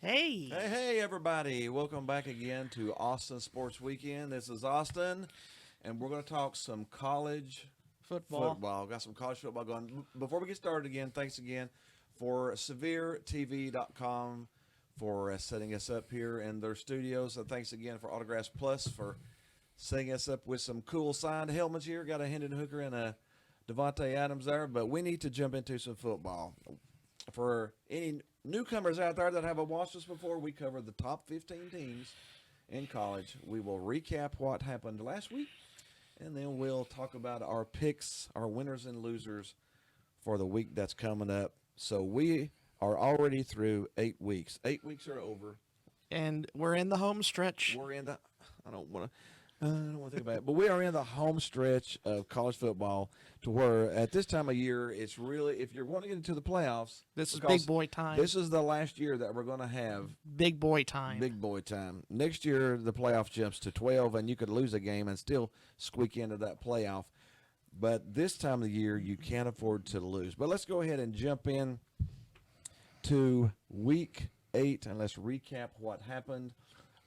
Hey, Hey, everybody. Welcome back again to Austin Sports Weekend. This is Austin, and we're going to talk some college football. football. Got some college football going. Before we get started again, thanks again for SevereTV.com for setting us up here in their studios. And thanks again for Autographs Plus for setting us up with some cool signed helmets here. Got a Hendon Hooker and a Devontae Adams there, but we need to jump into some football. For any newcomers out there that haven't watched us before, we cover the top 15 teams in college. We will recap what happened last week, and then we'll talk about our picks, our winners and losers for the week that's coming up. So we are already through 8 weeks. 8 weeks are over. And we're in the home stretch. We're in the. I don't want to think about it, but we are in the home stretch of college football to where at this time of year, it's really, if you're wanting to get into the playoffs, This is because big boy time. this is the last year that we're going to have Big boy time. big boy time. Next year, the playoff jumps to 12, and you could lose a game and still squeak into that playoff. But this time of the year, you can't afford to lose. But let's go ahead and jump in to week 8, and let's recap what happened.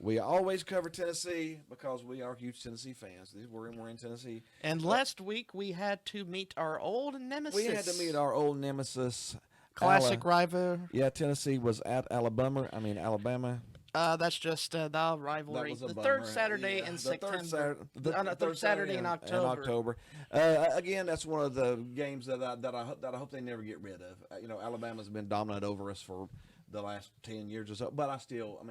We always cover Tennessee because we are huge Tennessee fans. We're in Tennessee. And last week we had to meet our old nemesis. We had to meet our old nemesis. classic rival. Yeah, Tennessee was at Alabama. That's just the rivalry. That was a The bummer. third Saturday Yeah, in the September. third Saturday in October. Again, that's one of the games that I hope they never get rid of. Alabama's been dominant over us for the last 10 years or so, but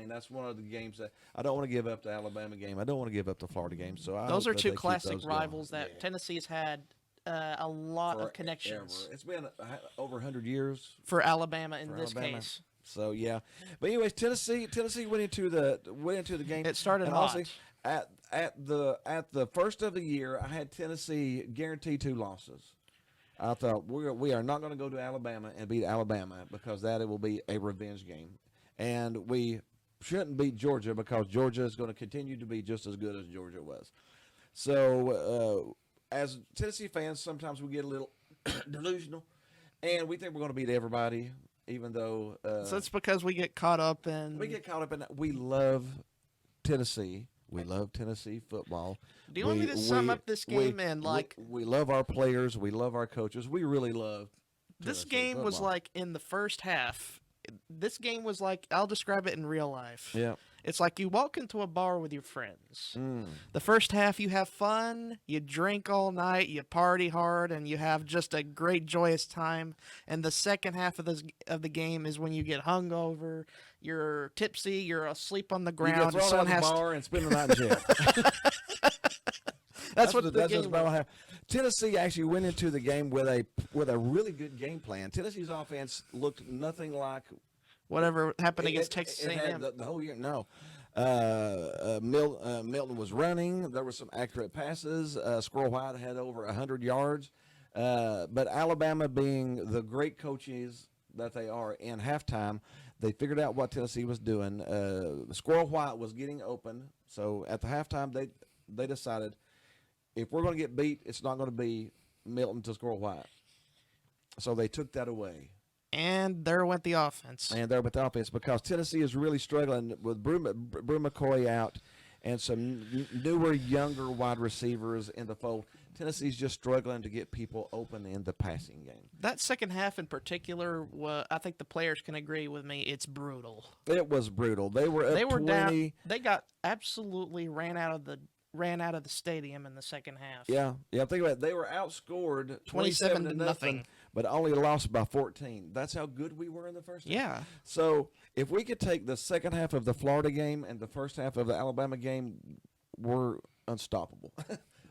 that's one of the games that I don't want to give up the Alabama game. I don't want to give up the Florida game. So Those hope are that two they keep classic those going. rivals that Yeah. Tennessee's had a lot of connections Forever. It's been over 100 years. for Alabama in For this Alabama. case. So yeah, but anyways, Tennessee went into the game. It started and hot. honestly, at the first of the year, I had Tennessee guaranteed 2 losses. I thought we are not going to go to Alabama and beat Alabama because that it will be a revenge game, and we shouldn't beat Georgia because Georgia is going to continue to be just as good as Georgia was. So as Tennessee fans, sometimes we get a little delusional, and we think we're going to beat everybody. Even though So it's because we get caught up in. we get caught up in that. We love Tennessee. We love Tennessee football. Do you want me to sum up this game and we love our players. We love our coaches. We really love this Tennessee game was football. like in the first half. This game was like, I'll describe it in real life. Yeah. It's like you walk into a bar with your friends. Mm. The first half, you have fun, you drink all night, you party hard, and you have just a great, joyous time. And the second half of the game is when you get hungover, you're tipsy, you're asleep on the You ground, get and thrown out someone of the has bar and spend the night in jail. That's what the that's game just about was. what happened. Tennessee actually went into the game with a really good game plan. Tennessee's offense looked nothing like Whatever happened against it Texas had A&M. the whole year. No, Milton was running. There were some accurate passes. Squirrel White had over 100 yards. But Alabama, being the great coaches that they are, in halftime, they figured out what Tennessee was doing. Squirrel White was getting open. So at the halftime, they decided if we're going to get beat, it's not going to be Milton to Squirrel White. So they took that away. And there went the offense. And there with the offense because Tennessee is really struggling with Brew McCoy out and some newer, younger wide receivers in the fold. Tennessee's just struggling to get people open in the passing game. That second half in particular, I think the players can agree with me, it's brutal. It was brutal. They were up They were 20. down. They got absolutely ran out of the stadium in the second half. Yeah. Think about it. They were outscored 27 to 27-0, nothing. but only lost by 14. That's how good we were in the first half. Yeah. So if we could take the second half of the Florida game and the first half of the Alabama game, we're unstoppable.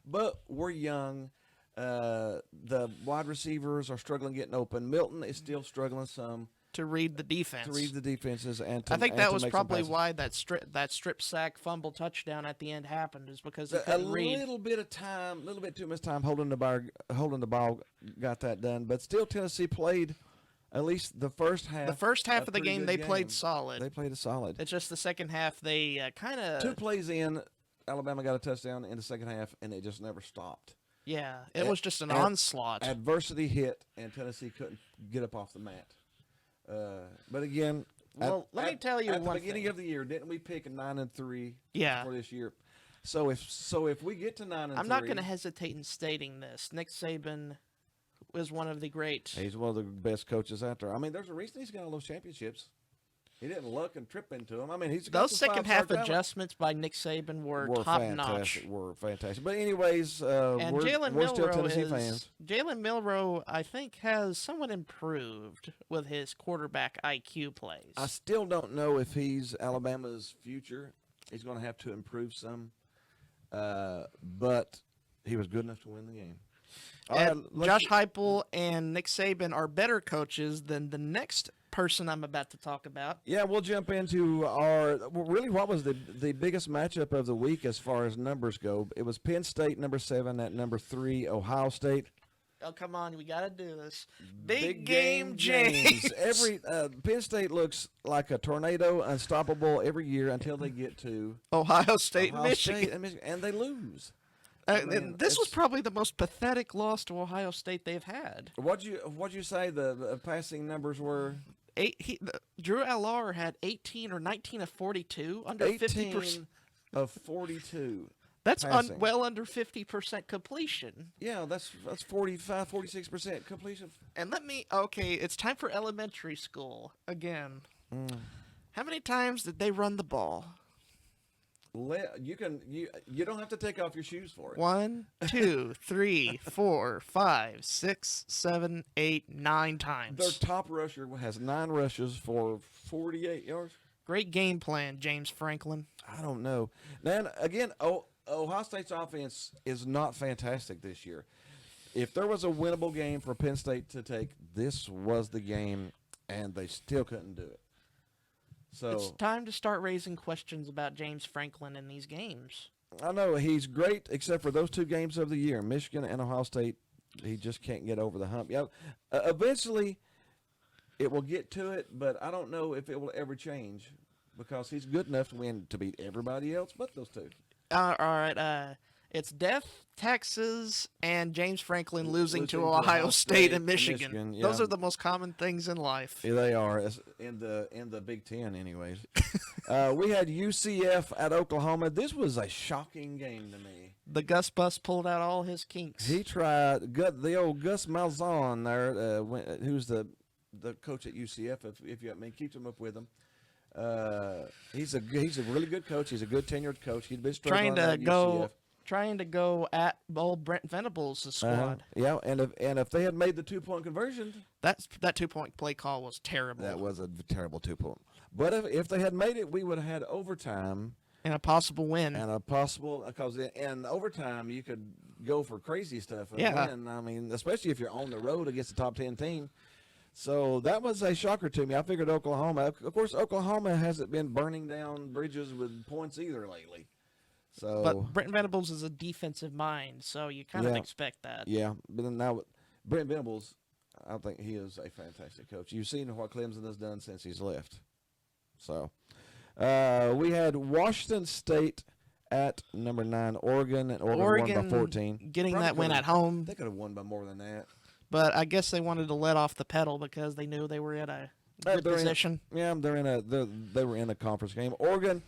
But we're young. The wide receivers are struggling getting open. Milton is still struggling some To read the defense. to read the defenses. And I think that was make some probably passes. why that strip sack fumble touchdown at the end happened, is because he A couldn't read. little bit of time, a little bit too much time holding the ball, got that done. But still, Tennessee played at least the first half. The first half a of the pretty game, good they played solid. They played a solid. It's just the second half, they kind 2 of. plays in, Alabama got a touchdown in the second half, and it just never stopped. Yeah, it was just an Ad- onslaught. Adversity hit, and Tennessee couldn't get up off the mat. But again, Well, let me tell you at the one beginning thing. of the year, didn't we pick a 9-3 Yeah. for this year? So if we get to 9-3, I'm not going to hesitate in stating this. Nick Saban was one of the great. he's one of the best coaches out there. I mean, there's a reason he's got all those championships. He didn't luck and trip into them. I mean, he's got Those some second five-star half talent. adjustments by Nick Saban were top fantastic. notch. Were fantastic. But anyways, And we're Jalen still Milroe Tennessee is fans. Jalen Milroe. I think has somewhat improved with his quarterback IQ plays. I still don't know if he's Alabama's future. He's going to have to improve some, but he was good enough to win the game. All And right, Josh Heupel and Nick Saban are better coaches than the next person I'm about to talk about. Yeah, we'll jump into our really what was the biggest matchup of the week as far as numbers go. It was Penn State number 7 at number 3 Ohio State. Oh, come on, we got to do this. Big game, James. James. Every Penn State looks like a tornado, unstoppable every year until they get to Ohio State, Ohio Michigan. State and Michigan, and they lose. I mean, And this was it's- probably the most pathetic loss to Ohio State they've had. What'd you say the passing numbers were? Drew Allar had 18 or 19 of 42, under 50%. 18 of 42. That's passing. well under 50% completion. Yeah, that's 45, 46% completion. And okay, it's time for elementary school again. How many times did they run the ball? You don't have to take off your shoes for it. 1, 2, 3, 4, 5, 6, 7, 8, 9 times. Their top rusher has 9 rushes for 48 yards. Great game plan, James Franklin. I don't know. Then again, Ohio State's offense is not fantastic this year. If there was a winnable game for Penn State to take, this was the game, and they still couldn't do it. So It's time to start raising questions about James Franklin in these games. I know he's great, except for those 2 games of the year, Michigan and Ohio State. He just can't get over the hump. Yeah, eventually, it will get to it, but I don't know if it will ever change because he's good enough to win to beat everybody else but those 2. All right. It's Death, Texas, and James Franklin losing to Losing to Ohio Ohio State State and and Michigan. Michigan, Those yeah. are the most common things in life. Yeah, they are in the Big Ten, anyways. We had UCF at Oklahoma. This was a shocking game to me. The Gus Bus pulled out all his kinks. He tried the old Gus Malzahn there, who's the coach at UCF. If you keeps him up with him. He's a really good coach. He's a good tenured coach. He'd been struggling at UCF. Trying to go at old Brent Venables' squad. Yeah, and if they had made the 2-point conversion, That 2-point play call was terrible. that was a terrible 2-point. But if they had made it, we would have had overtime and a possible win. and a possible because in overtime you could go for crazy stuff and Yeah. win. I mean, especially if you're on the road against a top 10 team. So that was a shocker to me. I figured Oklahoma. Of course, Oklahoma hasn't been burning down bridges with points either lately. So But Brent Venables is a defensive mind, so you kind of Yeah. expect that. yeah, but then now Brent Venables, I think he is a fantastic coach. You've seen what Clemson has done since he's left. So we had Washington State at number 9, Oregon, and Oregon won by 14. getting Probably that win could've- at home, They could have won by more than that. but I guess they wanted to let off the pedal because they knew they were in a good they're in- position. Yeah, they were in a conference game. Oregon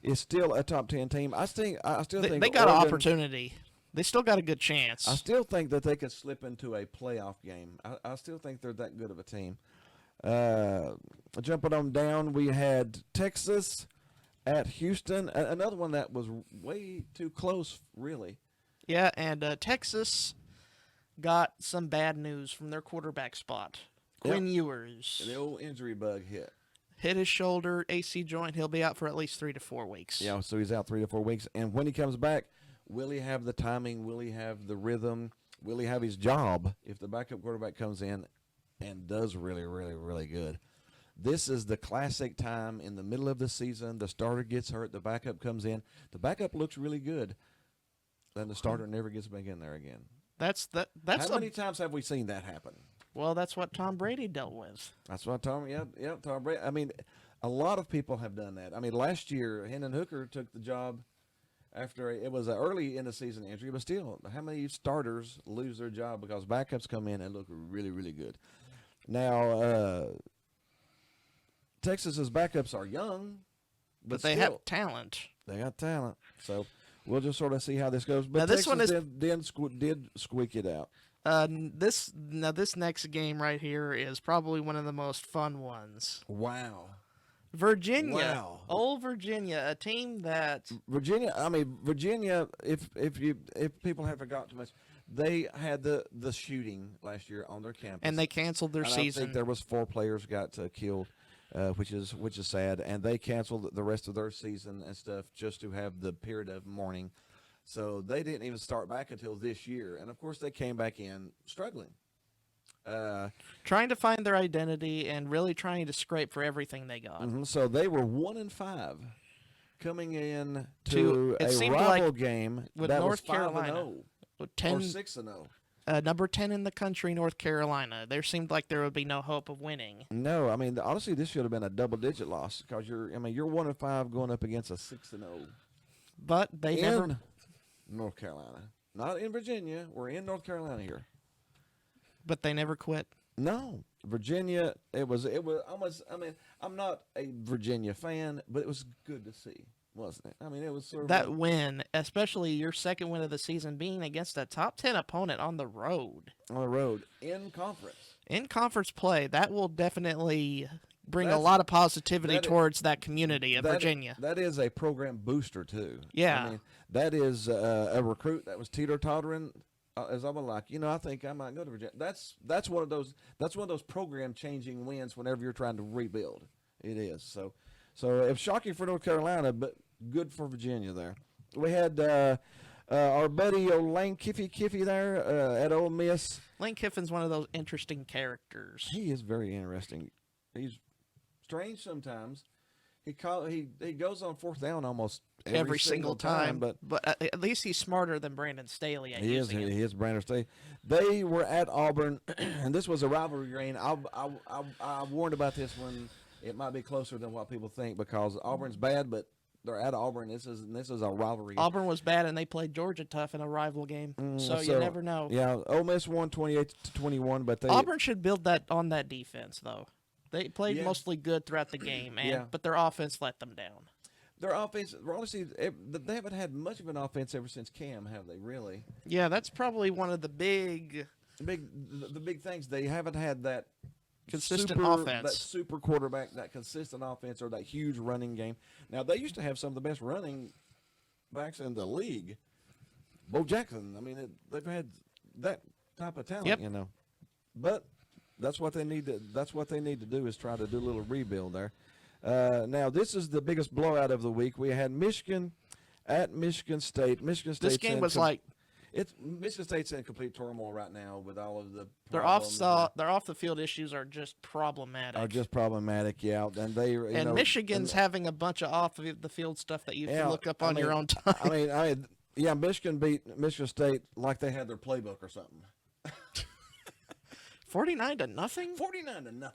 is still a top 10 team. I still think They got an Oregon- opportunity. They still got a good chance. I still think that they could slip into a playoff game. I still think they're that good of a team. Jumping on down, we had Texas at Houston. Another one that was way too close, really. Yeah, and Texas got some bad news from their quarterback spot. Quinn Ewers The old injury bug hit. hit his shoulder, AC joint. He'll be out for at least 3 to 4 weeks. Yeah, so he's out 3 to 4 weeks. And when he comes back, will he have the timing? Will he have the rhythm? Will he have his job if the backup quarterback comes in and does really, really, really good? This is the classic time in the middle of the season. The starter gets hurt. The backup comes in. The backup looks really good. Then the starter never gets back in there again. That's How many times have we seen that happen? well, that's what Tom Brady dealt with. That's what Tom. Yeah, Tom Brady. I mean, a lot of people have done that. I mean, last year Hendon Hooker took the job after it was an early in the season injury, but still, how many starters lose their job because backups come in and look really, really good? Now, Texas's backups are young, but they still, have talent. They got talent. So we'll just sort of see how this goes. But Now, this Texas one is did squeak it out. this next game right here is probably one of the most fun ones. Wow. Virginia, Wow. old Virginia, a team that Virginia, if people have forgotten too much, they had the shooting last year on their campus. and they canceled their And season. I think there was 4 players got killed, which is sad, and they canceled the rest of their season and stuff just to have the period of mourning. So they didn't even start back until this year, and of course they came back in struggling. Trying to find their identity and really trying to scrape for everything they got. So they were 1-5 coming in It to a seemed rival like game with that North was 5-0 Carolina, or 10, 6-0. number 10 in the country, North Carolina. There seemed like there would be no hope of winning. No, I mean honestly, this should have been a double-digit loss because you're 1-5 going up against a 6-0 But they in never. North Carolina, not in Virginia. We're in North Carolina here. But they never quit. No, Virginia. It was almost. I mean, I'm not a Virginia fan, but it was good to see, wasn't it? I mean, it was sort of That win, especially your second win of the season, being against a top 10 opponent on the road. on the road in conference. In conference play, that will definitely bring a That's- lot of positivity that- towards that community of Virginia. That is a program booster too. Yeah. I mean, that is a recruit that was teeter-tottering. As I'm like, I think I might go to Virginia. That's one of those program-changing wins whenever you're trying to rebuild. It is so it's shocking for North Carolina, but good for Virginia there. We had our buddy Lane Kiffy there at Ole Miss. Lane Kiffin's one of those interesting characters. He is very interesting. He's strange sometimes. He goes on 4th down almost every Single time, but at least he's smarter than Brandon Staley at he is using it. he is Brandon State. They were at Auburn, and this was a rivalry game. I warned about this one. It might be closer than what people think because Auburn's bad, but they're at Auburn. This is a rivalry. Auburn was bad, and they played Georgia tough in a rival game. So you never know. Yeah, Ole Miss won 28-21, but Auburn should build that on that defense, though. They played Yeah. mostly good throughout the game, Yeah. but their offense let them down. their offense. Honestly, they haven't had much of an offense ever since Cam, have they? Really? Yeah, that's probably one of the big The big things, they haven't had that consistent super, offense. that super quarterback, that consistent offense, or that huge running game. Now they used to have some of the best running backs in the league. Bo Jackson. I mean, they've had that type of talent, Yep. But that's what they need to. That's what they need to do is try to do a little rebuild there. Now this is the biggest blowout of the week. We had Michigan at Michigan State. Michigan State. This game was like Michigan State's in complete turmoil right now with all of the their problems off the field issues are just problematic. are just problematic, yeah. And they and Michigan's having a bunch of off the field stuff that you can look up on your own time. Yeah, Michigan beat Michigan State like they had their playbook or something. 49-0. 49-0.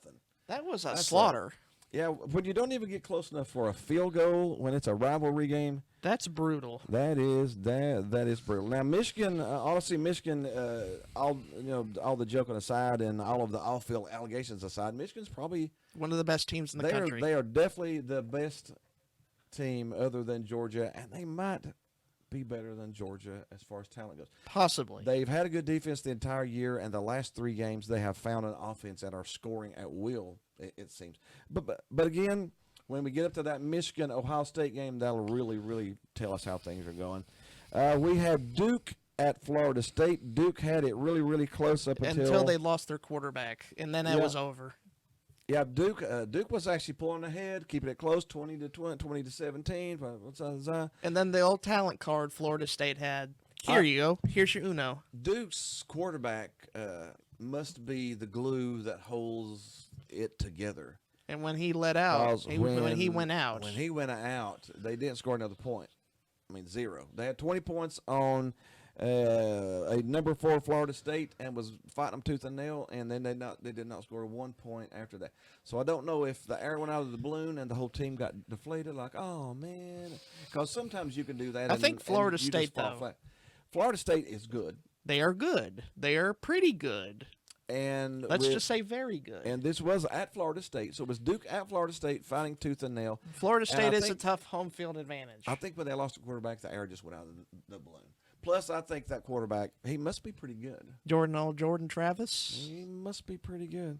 That was a That's slaughter. Yeah, when you don't even get close enough for a field goal when it's a rivalry game, That's brutal. that is brutal. Now Michigan, honestly, all the joking aside and all of the off-field allegations aside, Michigan's probably One of the best teams in the country. they are definitely the best team other than Georgia, and they might be better than Georgia as far as talent goes. Possibly. They've had a good defense the entire year, and the last 3 games they have found an offense that are scoring at will. It seems, but again, when we get up to that Michigan Ohio State game, that'll really tell us how things are going. We had Duke at Florida State. Duke had it really close up until they lost their quarterback, and then it was over. Yeah, Duke was actually pulling ahead, keeping it close, 20-17. And then the old talent card Florida State had. Here you go. Here's your Uno. Duke's quarterback must be the glue that holds it together. And when he let out, when he went out, they didn't score another point. I mean, 0. They had 20 points on a number 4 Florida State and was fighting them tooth and nail, and then they did not score 1 point after that. So I don't know if the air went out of the balloon and the whole team got deflated, like, oh man, because sometimes you can do that. I think Florida State though. Florida State is good. They are good. They are pretty good. And Let's just say very good. And this was at Florida State, so it was Duke at Florida State fighting tooth and nail. Florida And I State is a think- tough home field advantage. I think when they lost the quarterback, the air just went out of the balloon. Plus, I think that quarterback, he must be pretty good. Jordan Travis. He must be pretty good.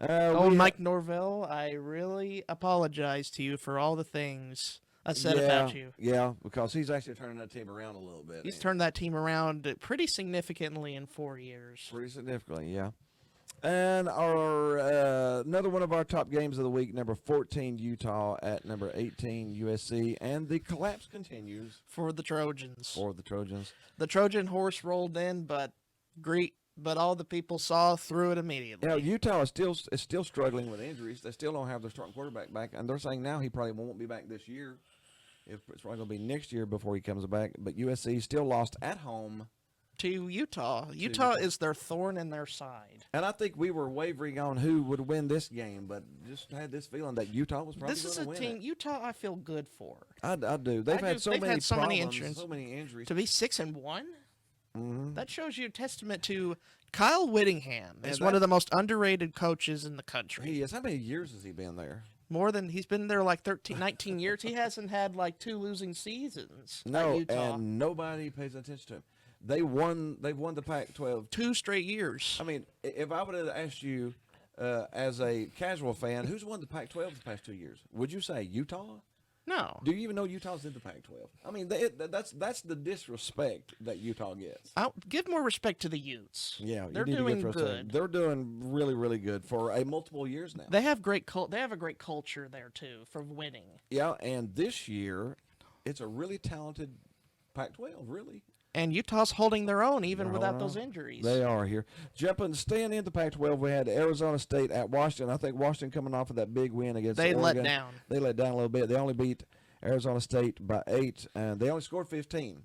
Mike Norvell, I really apologize to you for all the things I said about you. Yeah, because he's actually turning that team around a little bit. He's turned that team around pretty significantly in 4 years. Pretty significantly, yeah. And our another one of our top games of the week, number 14 Utah at number 18 USC, and the collapse continues For the Trojans. for the Trojans. The Trojan horse rolled in, but all the people saw through it immediately. You know, Utah is still struggling with injuries. They still don't have their starting quarterback back, and they're saying now he probably won't be back this year. It's probably going to be next year before he comes back. But USC still lost at home. To Utah. Utah is their thorn in their side. And I think we were wavering on who would win this game, but just had this feeling that Utah was probably This is going a to win team, it. Utah, I feel good for. I do. They've had so many so problems, many injuries. so many injuries. To be 6-1, Mhm. that shows you a testament to Kyle Whittingham. And Is one of the most underrated coaches in the country. He is. How many years has he been there? He's been there like 19 years. He hasn't had like 2 losing seasons. at No, Utah. and nobody pays attention to him. They've won the Pac-12. 2 straight years. I mean, if I would have asked you as a casual fan, who's won the Pac-12 the past 2 years, would you say Utah? No. Do you even know Utah's in the Pac-12? I mean, that's the disrespect that Utah gets. I'll give more respect to the Utes. Yeah, you They're need to doing get frustrated. good. They're doing really, really good for multiple years now. They have they have a great culture there too for winning. Yeah, and this year, it's a really talented Pac-12, really. And Utah's holding their own even They're without holding those on. injuries. They are here. Staying in the Pac-12, we had Arizona State at Washington. I think Washington coming off of that big win against They let Oregon. down. They let down a little bit. They only beat Arizona State by 8, and they only scored 15.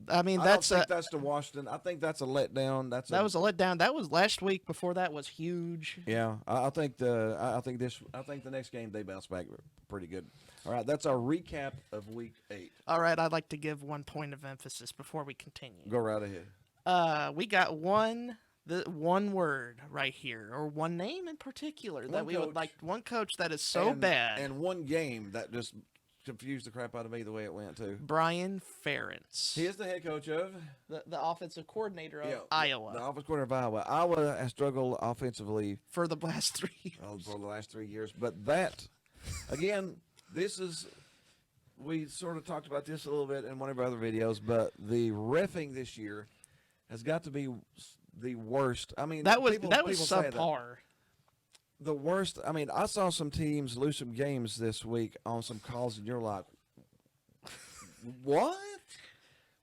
I mean, I that's don't think that's to Washington. I think that's a letdown. that was a letdown. That was last week. Before that was huge. Yeah, I think the next game they bounce back pretty good. All right, that's our recap of Week 8. All right, I'd like to give one point of emphasis before we continue. Go right ahead. We got one word right here, or one name in particular that One we would coach. like. One coach that is so And- bad. and one game that just confused the crap out of me the way it went too. Brian Ferentz, He is the head coach of the offensive coordinator of yeah, Iowa, the offensive coordinator of Iowa. Iowa has struggled offensively for the last 3 years. for the last 3 years, but that again, this is. We sort of talked about this a little bit in one of our other videos, but the reffing this year has got to be the worst. I mean, That was people say that. subpar. The worst. I mean, I saw some teams lose some games this week on some calls, and you're like, what?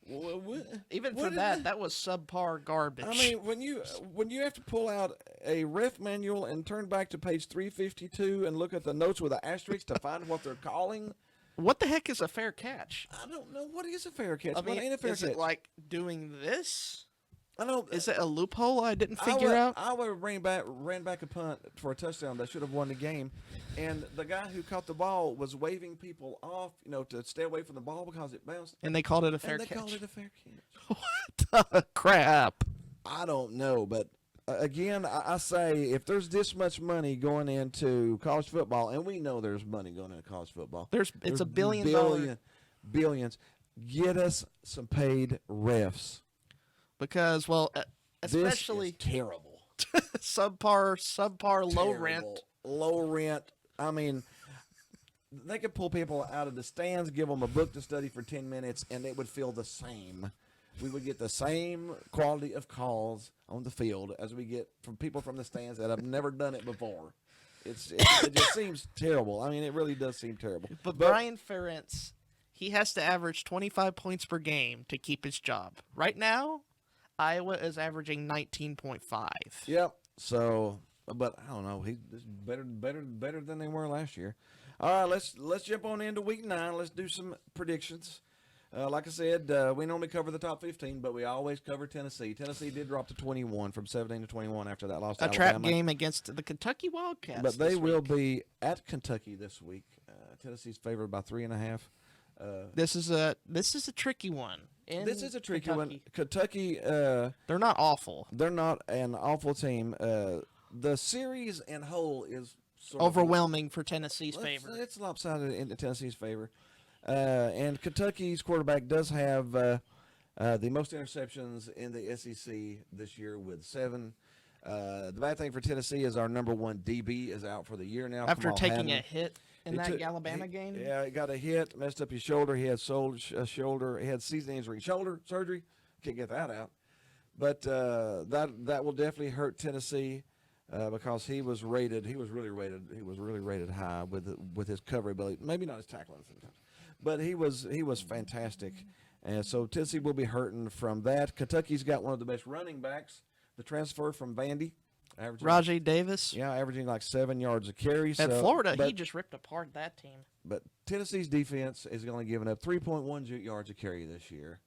What? Even What for is that was subpar garbage. I mean, when you have to pull out a ref manual and turn back to page 352 and look at the notes with an asterisk to find what they're calling, what the heck is a fair catch? I don't know what is a fair catch. I mean, what ain't a fair is catch? it like doing this? I don't. Is it a loophole I didn't figure out? Iowa ran back a punt for a touchdown that should have won the game, and the guy who caught the ball was waving people off, to stay away from the ball because it bounced. And they called it a fair And they catch. called it a fair catch. What the crap? I don't know, but again, I say if there's this much money going into college football, and we know there's money going into college football. It's a $1 billion. Billions. Get us some paid refs. Because, well, especially this is terrible. subpar low Terrible. rent. Low rent. I mean, they could pull people out of the stands, give them a book to study for 10 minutes, and it would feel the same. We would get the same quality of calls on the field as we get from people from the stands that have never done it before. It just seems terrible. I mean, it really does seem terrible. But Brian Ferentz, he has to average 25 points per game to keep his job. Right now, Iowa is averaging 19.5. Yep. So, but I don't know. He's better than they were last year. All right, let's jump on into Week 9. Let's do some predictions. Like I said, we normally cover the top 15, but we always cover Tennessee. Tennessee did drop to 21 from 17 to 21 after that loss to A Alabama. trap game against the Kentucky Wildcats. But they this will week. be at Kentucky this week. Tennessee's favored by 3.5. This is a tricky one. This is a tricky one. Kentucky. Kentucky, They're not awful. they're not an awful team. The series in whole is sort of Overwhelming for Tennessee's favor. It's lopsided in Tennessee's favor. And Kentucky's quarterback does have the most interceptions in the SEC this year with 7. The bad thing for Tennessee is our number 1 DB is out for the year now. After Kamal taking Hadden. a hit in that Alabama game. Yeah, he got a hit, messed up his shoulder. He had shoulder. He had season injury, shoulder surgery. Can't get that out. But that will definitely hurt Tennessee because he was rated. He was really rated high with his cover ability. Maybe not his tackling sometimes, but he was fantastic. And so Tennessee will be hurting from that. Kentucky's got one of the best running backs. The transfer from Vandy. Rajay Davis. Yeah, averaging like 7 yards a carry. At Florida, he just ripped apart that team. But Tennessee's defense is only giving up 3.1 yards a carry this year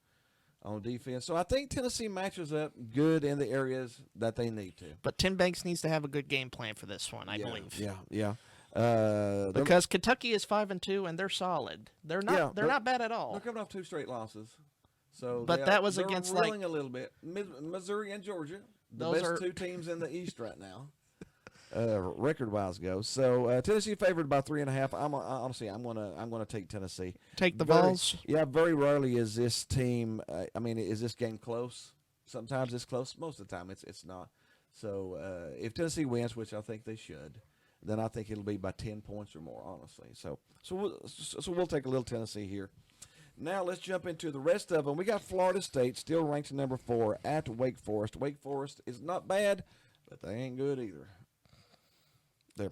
on defense. So I think Tennessee matches up good in the areas that they need to. But Tim Banks needs to have a good game plan for this one, I believe. Yeah. Because Kentucky is 5-2 and they're solid. They're not bad at all. They're coming off 2 straight losses. So but that was they're against reeling a little bit. Missouri and Georgia, the best 2 teams in the East right now, record-wise goes. So Tennessee favored by 3.5. I'm gonna take Tennessee. Take the Vols. Yeah, very rarely is this team. Is this game close? Sometimes it's close. Most of the time, it's not. So if Tennessee wins, which I think they should, then I think it'll be by 10 points or more. Honestly, so we'll take a little Tennessee here. Now let's jump into the rest of them. We got Florida State still ranked number 4 at Wake Forest. Wake Forest is not bad, but they ain't good either.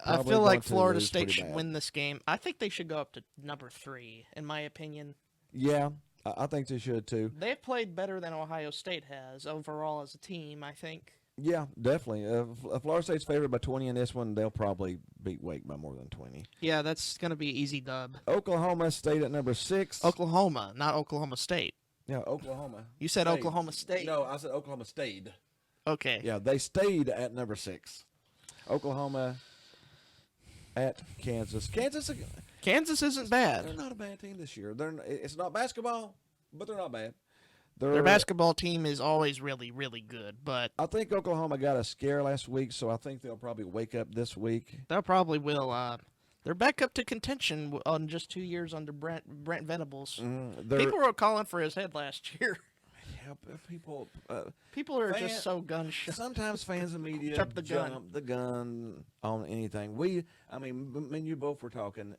I feel like Florida State should win this game. I think they should go up to number 3, in my opinion. Yeah, I think they should too. They've played better than Ohio State has overall as a team, I think. Yeah, definitely. Florida State's favored by 20 in this one. They'll probably beat Wake by more than 20. Yeah, that's going to be an easy dub. Oklahoma State at number 6. Oklahoma, not Oklahoma State. Yeah, Oklahoma. You said Stayed. Oklahoma State. No, I said Oklahoma stayed. Okay. Yeah, they stayed at number 6. Oklahoma at Kansas. Kansas isn't bad. They're not a bad team this year. It's not basketball, but they're not bad. Their basketball team is always really, really good, but I think Oklahoma got a scare last week, so I think they'll probably wake up this week. they probably will. They're back up to contention on just 2 years under Brent Venables. People were calling for his head last year. Yeah, people. People are just so gun shy. Sometimes fans and media Jump the gun on anything. Me and you both were talking.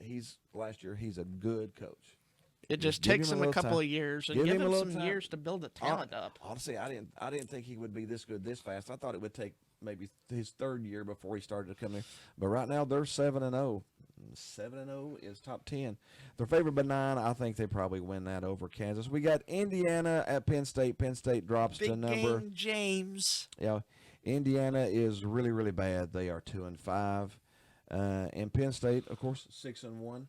Last year. He's a good coach. It just Give takes him him a a little couple time. of years and Give give him a him little some time. years to build the talent up. Honestly, I didn't think he would be this good this fast. I thought it would take maybe his 3rd year before he started to come in. But right now they're 7-0. 7-0 is top 10. They're favored by 9. I think they probably win that over Kansas. We got Indiana at Penn State. Penn State drops Big to number. game, James. Yeah, Indiana is really, really bad. They are 2-5. And Penn State, of course, 6-1.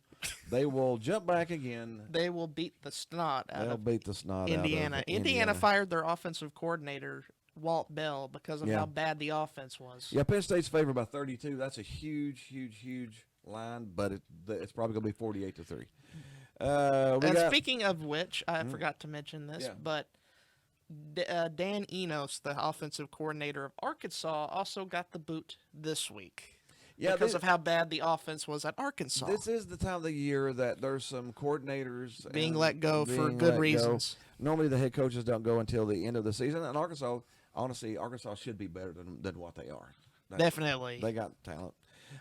They will jump back again. They will beat the snot out They'll of beat the snot Indiana. out of Indiana fired their offensive coordinator, Walt Bell, because of how bad the offense was. Yeah, Penn State's favored by 32. That's a huge, huge, huge line, but it's probably going to be 48-3. And speaking of which, I forgot to mention this, but Dan Enos, the offensive coordinator of Arkansas, also got the boot this week. Yeah, because of how bad the offense was at Arkansas. This is the time of the year that there's some coordinators being let go for good reasons. Normally, the head coaches don't go until the end of the season. And Arkansas should be better than what they are. Definitely, they got talent.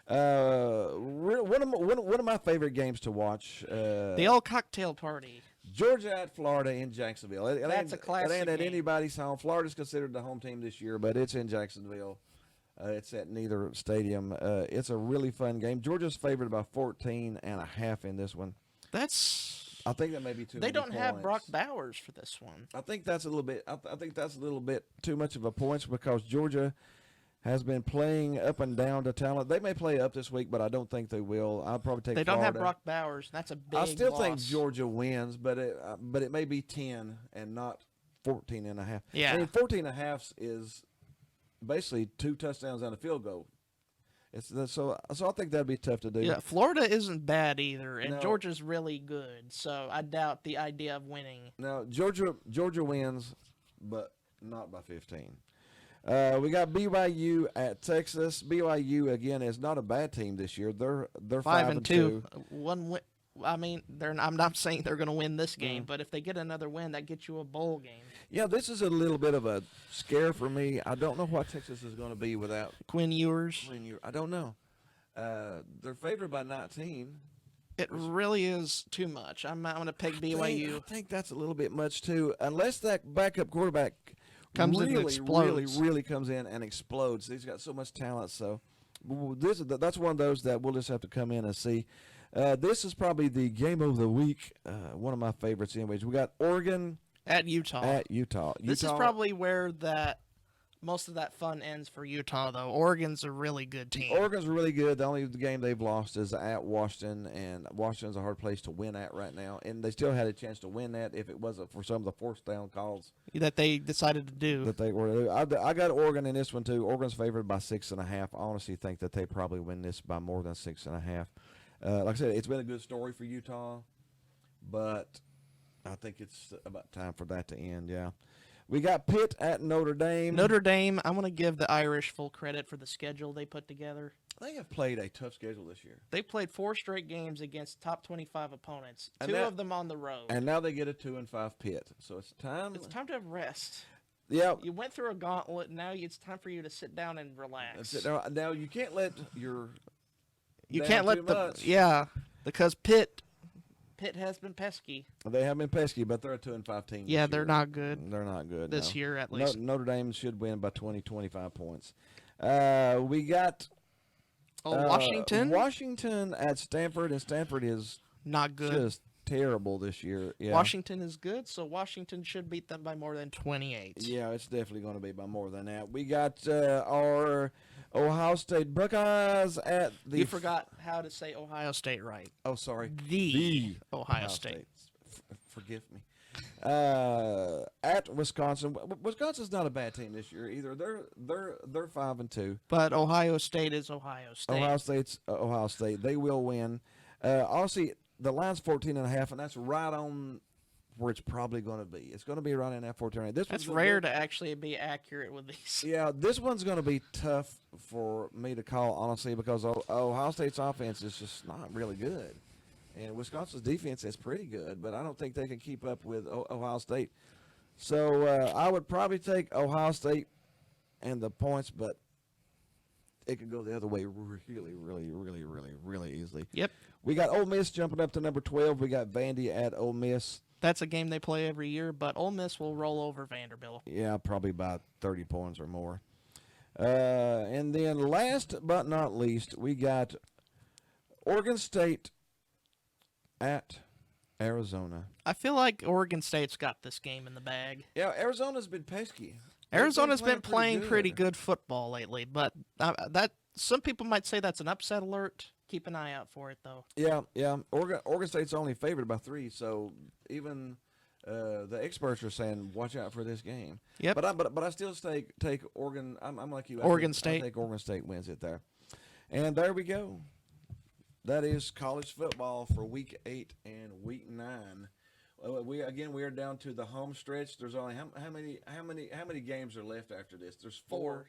One of my favorite games to watch. The old cocktail party. Georgia at Florida in Jacksonville. That's a classic. It ain't at anybody's home. Florida's considered the home team this year, but it's in Jacksonville. It's at neither stadium. It's a really fun game. Georgia's favored by 14.5 in this one. I think that may be too. They don't points. have Brock Bowers for this one. I think that's a little bit. I think that's a little bit too much of a points because Georgia has been playing up and down to talent. They may play up this week, but I don't think they will. I'll probably take. They don't Florida. have Brock Bowers. That's a big. I still loss. think Georgia wins, but it may be 10 and not 14.5. Yeah, 14.5 is basically 2 touchdowns and a field goal. So I think that'd be tough to do. Yeah, Florida isn't bad either, and No. Georgia's really good. So I doubt the idea of winning. Now Georgia wins, but not by 15. We got BYU at Texas. BYU again is not a bad team this year. They're 5-2. One win. I mean, I'm not saying they're going to win this game, but if they get another win, that gets you a bowl game. Yeah, this is a little bit of a scare for me. I don't know what Texas is going to be without Quinn Ewers. I don't know. They're favored by 19. It really is too much. I'm going to pick BYU. I think that's a little bit much too, unless that backup quarterback Comes in and explodes. really comes in and explodes. He's got so much talent. So that's one of those that we'll just have to come in and see. This is probably the game of the week. One of my favorites, anyways. We got Oregon At Utah. This is probably where most of that fun ends for Utah, though. Oregon's a really good team. Oregon's really good. The only game they've lost is at Washington, and Washington's a hard place to win at right now. And they still had a chance to win that if it wasn't for some of the fourth down calls that they decided to do. that they were. I got Oregon in this one too. Oregon's favored by 6.5. I honestly think that they probably win this by more than 6.5. Like I said, it's been a good story for Utah, but I think it's about time for that to end. Yeah. We got Pitt at Notre Dame. Notre Dame, I'm going to give the Irish full credit for the schedule they put together. They have played a tough schedule this year. They played 4 straight games against top 25 opponents, And two of them on the road. And now they get a 2-5 Pitt. So it's time. It's time to have rest. Yeah. You went through a gauntlet. Now it's time for you to sit down and relax. Now you can't let your. You down can't let too the much. because Pitt has been pesky. They have been pesky, but they're a 2-5 team. Yeah, this they're year. not good They're not good this no. year at least. Notre Dame should win by 20-25 points. We got Washington, Washington at Stanford, and Stanford is not good. just terrible this year. Yeah. Washington is good, so Washington should beat them by more than 28. Yeah, it's definitely going to be by more than that. We got our Ohio State Buckeyes at the. You forgot how to say Ohio State right. Oh, sorry. The Ohio State. Forgive me. At Wisconsin. Wisconsin's not a bad team this year either. They're 5-2. But Ohio State is Ohio State. Ohio State's Ohio State. They will win. Honestly, the line's 14.5, and that's right on where it's probably going to be. It's going to be right in that 14. That's rare to actually be accurate with these. Yeah, this one's going to be tough for me to call, honestly, because Ohio State's offense is just not really good. And Wisconsin's defense is pretty good, but I don't think they can keep up with Ohio State. So I would probably take Ohio State and the points, but it could go the other way really easily. Yep. We got Ole Miss jumping up to number 12. We got Vandy at Ole Miss. That's a game they play every year, but Ole Miss will roll over Vanderbilt. Yeah, probably about 30 points or more. And then last but not least, we got Oregon State at Arizona. I feel like Oregon State's got this game in the bag. Yeah, Arizona's been pesky. Arizona's been playing pretty good football lately, but that some people might say that's an upset alert. Keep an eye out for it, though. Yeah. Oregon State's only favored by 3, so even the experts are saying watch out for this game. Yep. But I still take Oregon. I'm like you. State. I think Oregon State wins it there. And there we go. That is college football for week 8 and week 9. We are down to the home stretch. There's only how many games are left after this? There's 4.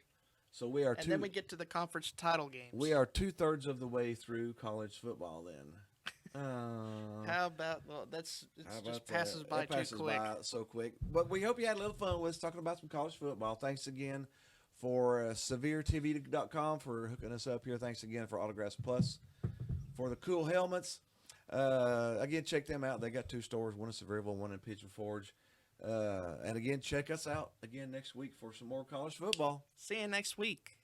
So we are and then we get to the conference title games. We are 2/3 of the way through college football. Then how about just passes by too quick. So quick. But we hope you had a little fun with us talking about some college football. Thanks again for SevereTV.com for hooking us up here. Thanks again for Autographs Plus for the cool helmets. Again, check them out. They got 2 stores, one in Sevierville, one in Pigeon Forge. And again, check us out again next week for some more college football. See you next week.